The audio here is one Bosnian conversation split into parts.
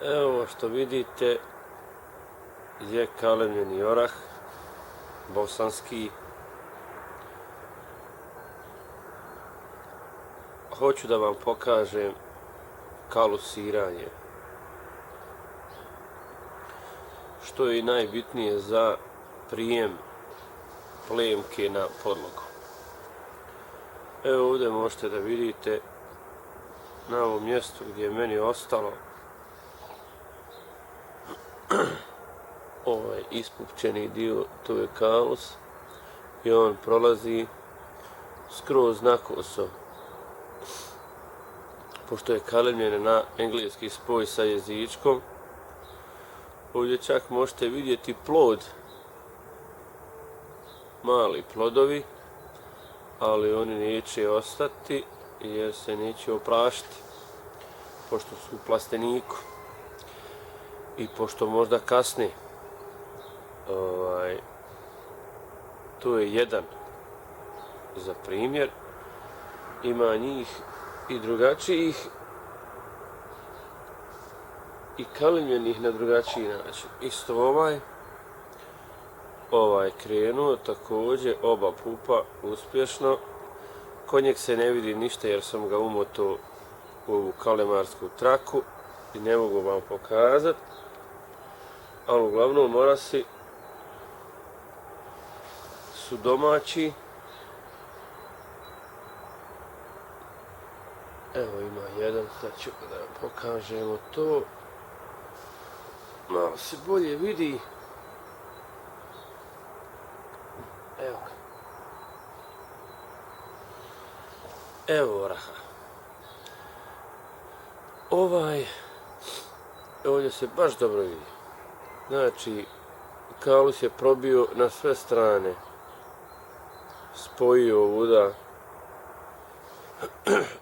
Evo što vidite je kalemljeni orah, bosanski. Hoću da vam pokažem kalusiranje, što je i najbitnije za prijem plemke na podlogu. Evo ovdje možete da vidite na ovom mjestu gdje je meni ostalo ovaj ispupčeni dio, to je kalus i on prolazi skroz nakoso. Pošto je kalemljen na engleski spoj sa jezičkom, ovdje čak možete vidjeti plod, mali plodovi, ali oni neće ostati jer se neće oprašiti, pošto su u plasteniku i pošto možda kasni. To je jedan za primjer, ima njih i drugačijih i kalemljenih na drugačiji način. Isto ovaj krenuo također, oba pupa uspješno. Kod njeg se ne vidi ništa jer sam ga umotao u ovu kalemarsku traku i ne mogu vam pokazati, ali uglavnom orasi su domaći. Evo ima jedan, sad ću da vam pokažemo to. Malo se bolje vidi. Evo ga. Evo oraha. Ovdje se baš dobro vidi. Znači, kalus je probio na sve strane. Spojio ovuda.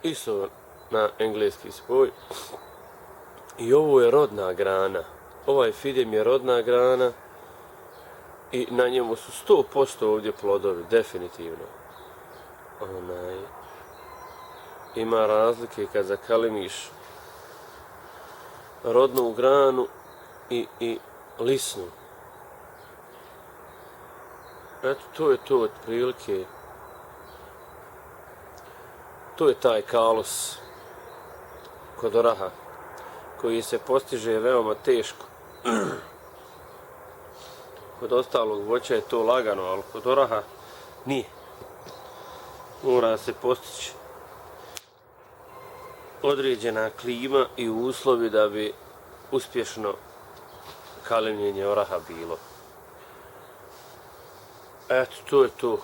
Isto na engleski spoj. I ovo je rodna grana. Ovaj fidem je rodna grana i na njemu su 100% ovdje plodovi, definitivno. Ima razlike kad zakalemiš rodnu granu i lisnu. Eto, to je to otprilike. To je taj kalus kod oraha, koji se postiže veoma teško. Kod ostalog voća je to lagano, ali kod oraha nije. Mora se postići određena klima i uslovi da bi uspješno kalemljenje oraha bilo. Eto, to je to.